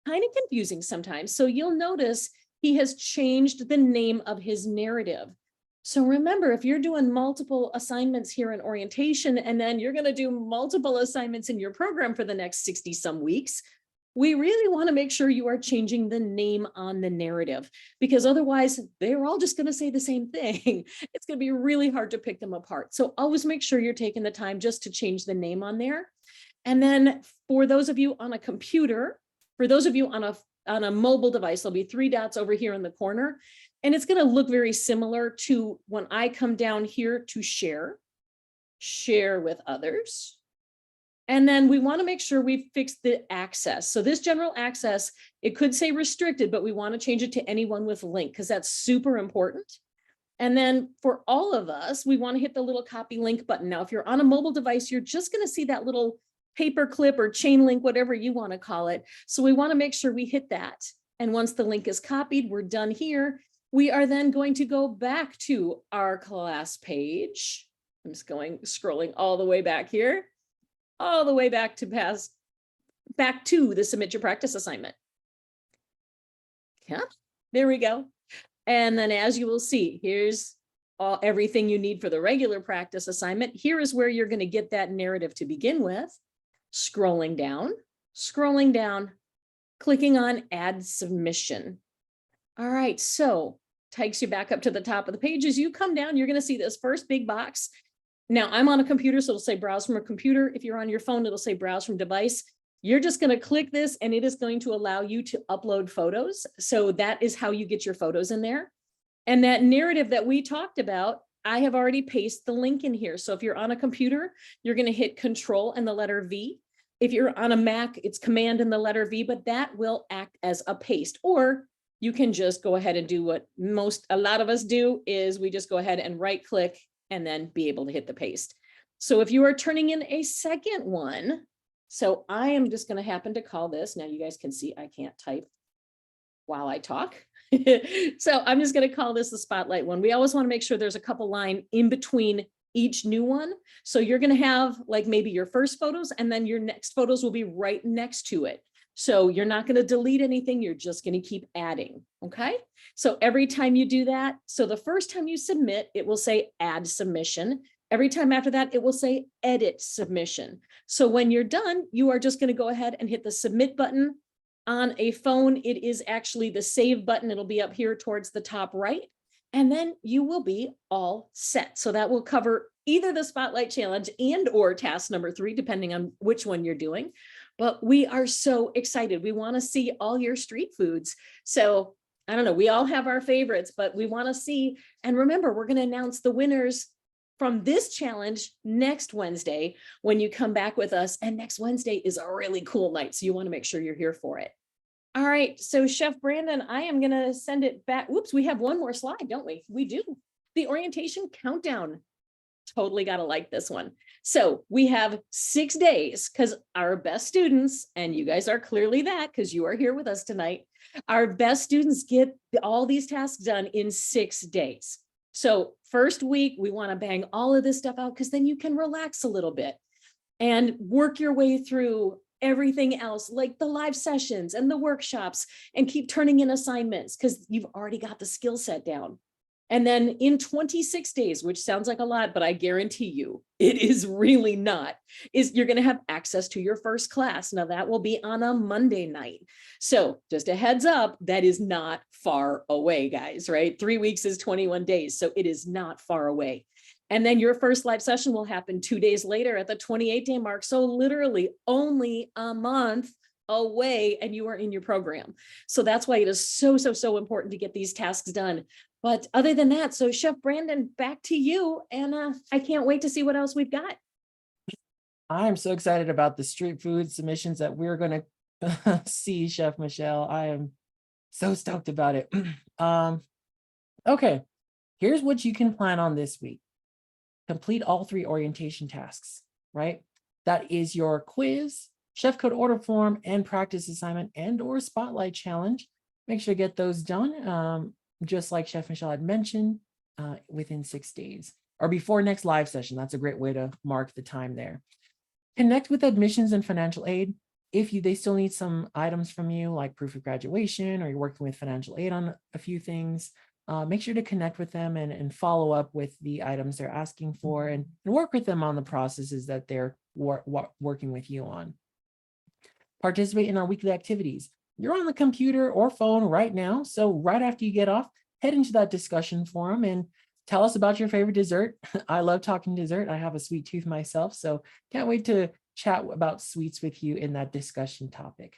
kind of confusing sometimes. So you'll notice he has changed the name of his narrative. So remember, if you're doing multiple assignments here in orientation, and then you're going to do multiple assignments in your program for the next 60 some weeks, we really want to make sure you are changing the name on the narrative, because otherwise they're all just going to say the same thing. It's going to be really hard to pick them apart. So always make sure you're taking the time just to change the name on there. And then for those of you on a computer, for those of you on a mobile device, there'll be 3 dots over here in the corner. And it's going to look very similar to when I come down here to share with others. And then we want to make sure we fix the access. So this general access, it could say restricted, but we want to change it to anyone with link, because that's super important. And then for all of us, we want to hit the little copy link button. Now, if you're on a mobile device, you're just going to see that little paper clip or chain link, whatever you want to call it. So we want to make sure we hit that. And once the link is copied, we're done here. We are then going to go back to our class page. I'm just scrolling all the way back here, all the way back to the submit your practice assignment. Yeah, there we go. And then as you will see, here's everything you need for the regular practice assignment. Here is where you're going to get that narrative to begin with. Scrolling down, clicking on add submission. All right, so takes you back up to the top of the page. As you come down, you're going to see this first big box. Now I'm on a computer, so it'll say browse from a computer. If you're on your phone, it'll say browse from device. You're just going to click this and it is going to allow you to upload photos. So that is how you get your photos in there. And that narrative that we talked about, I have already pasted the link in here. So if you're on a computer, you're going to hit Control and the letter V. If you're on a Mac, it's Command and the letter V, but that will act as a paste. Or you can just go ahead and do what a lot of us do, is we just go ahead and right click and then be able to hit the paste. So if you are turning in a second one, so I am just going to happen to call this, now you guys can see I can't type while I talk. So I'm just going to call this the Spotlight one. We always want to make sure there's a couple line in between each new one. So you're going to have like maybe your first photos, and then your next photos will be right next to it. So you're not going to delete anything. You're just going to keep adding. Okay. So every time you do that, so the first time you submit, it will say add submission. Every time after that, it will say edit submission. So when you're done, you are just going to go ahead and hit the submit button. On a phone, it is actually the save button. It'll be up here towards the top right. And then you will be all set. So that will cover either the Spotlight Challenge and or task number 3, depending on which one you're doing. But we are so excited. We want to see all your street foods. So I don't know, we all have our favorites, but we want to see, and remember, we're going to announce the winners from this challenge next Wednesday when you come back with us. And next Wednesday is a really cool night. So you want to make sure you're here for it. All right. So Chef Brandon, I am going to send it back. Whoops, we have one more slide, don't we? We do. The orientation countdown. Totally got to like this one. So we have 6 days because our best students, and you guys are clearly that because you are here with us tonight, our best students get all these tasks done in 6 days. So first week, we want to bang all of this stuff out because then you can relax a little bit and work your way through everything else, like the live sessions and the workshops, and keep turning in assignments because you've already got the skill set down. And then in 26 days, which sounds like a lot, but I guarantee you it is really not, is you're going to have access to your first class. Now that will be on a Monday night. So just a heads up, that is not far away, guys, right? 3 weeks is 21 days. So it is not far away. And then your first live session will happen 2 days later at the 28-day mark. So literally only a month away and you are in your program. So that's why it is so, so, so important to get these tasks done. But other than that, so Chef Brandon, back to you. And I can't wait to see what else we've got. I'm so excited about the street food submissions that we're going to see, Chef Michelle. I am so stoked about it. Okay, here's what you can plan on this week. Complete all 3 orientation tasks, right? That is your quiz, chef code order form, and practice assignment and or spotlight challenge. Make sure to get those done. Just like Chef Michelle had mentioned, within 6 days or before next live session. That's a great way to mark the time there. Connect with admissions and financial aid. If they still need some items from you, like proof of graduation, or you're working with financial aid on a few things, make sure to connect with them and follow up with the items they're asking for and work with them on the processes that they're working with you on. Participate in our weekly activities. You're on the computer or phone right now. So right after you get off, head into that discussion forum and tell us about your favorite dessert. I love talking dessert. I have a sweet tooth myself, so can't wait to chat about sweets with you in that discussion topic.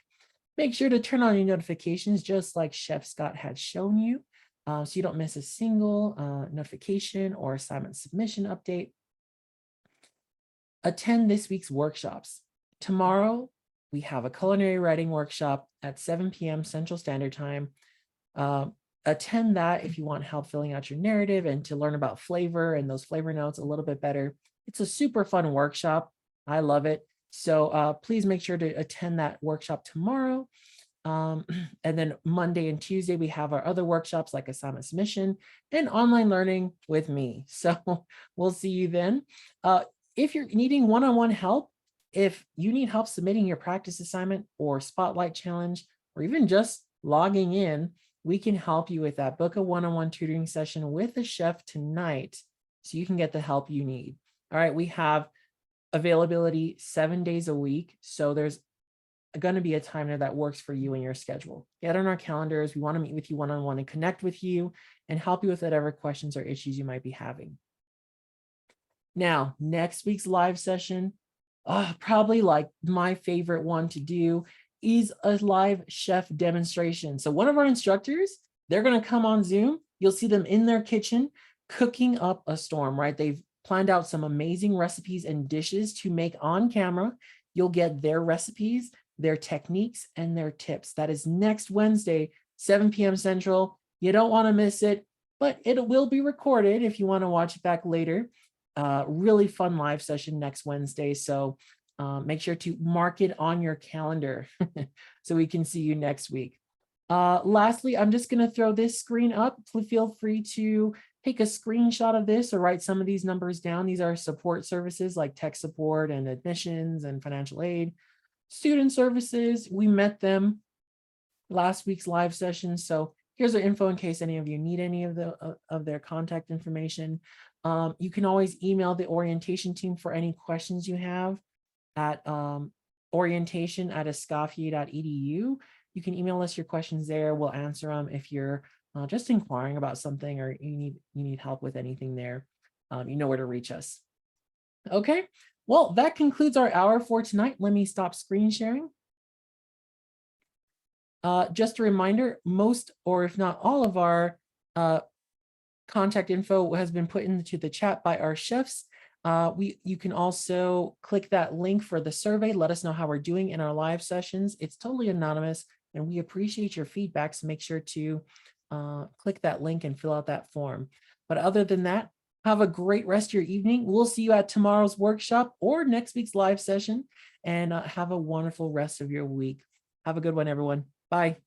Make sure to turn on your notifications just like Chef Scott had shown you, so you don't miss a single notification or assignment submission update. Attend this week's workshops. Tomorrow, we have a culinary writing workshop at 7 p.m. Central Standard Time. Attend that if you want help filling out your narrative and to learn about flavor and those flavor notes a little bit better. It's a super fun workshop. I love it. So please make sure to attend that workshop tomorrow. And then Monday and Tuesday, we have our other workshops like assignment submission and online learning with me. So we'll see you then. If you're needing one-on-one help, if you need help submitting your practice assignment or spotlight challenge, or even just logging in, we can help you with that. Book a one-on-one tutoring session with a chef tonight so you can get the help you need. All right, we have availability 7 days a week. So there's going to be a time there that works for you and your schedule. Get on our calendars. We want to meet with you one-on-one and connect with you and help you with whatever questions or issues you might be having. Now, next week's live session, probably like my favorite one to do is a live chef demonstration. So one of our instructors, they're going to come on Zoom. You'll see them in their kitchen cooking up a storm, right? They've planned out some amazing recipes and dishes to make on camera. You'll get their recipes, their techniques, and their tips. That is next Wednesday, 7 p.m. Central. You don't want to miss it, but it will be recorded if you want to watch it back later. Really fun live session next Wednesday. So make sure to mark it on your calendar so we can see you next week. Lastly, I'm just going to throw this screen up. Feel free to take a screenshot of this or write some of these numbers down. These are support services like tech support and admissions and financial aid. Student services, we met them last week's live session. So here's their info in case any of you need any of their contact information. You can always email the orientation team for any questions you have at orientation@escoffier.edu. You can email us your questions there. We'll answer them if you're just inquiring about something or you need help with anything there. You know where to reach us. Okay, well, that concludes our hour for tonight. Let me stop screen sharing. Just a reminder, most or if not all of our contact info has been put into the chat by our chefs. You can also click that link for the survey. Let us know how we're doing in our live sessions. It's totally anonymous and we appreciate your feedback. So make sure to click that link and fill out that form. But other than that, have a great rest of your evening. We'll see you at tomorrow's workshop or next week's live session, and have a wonderful rest of your week. Have a good one, everyone. Bye.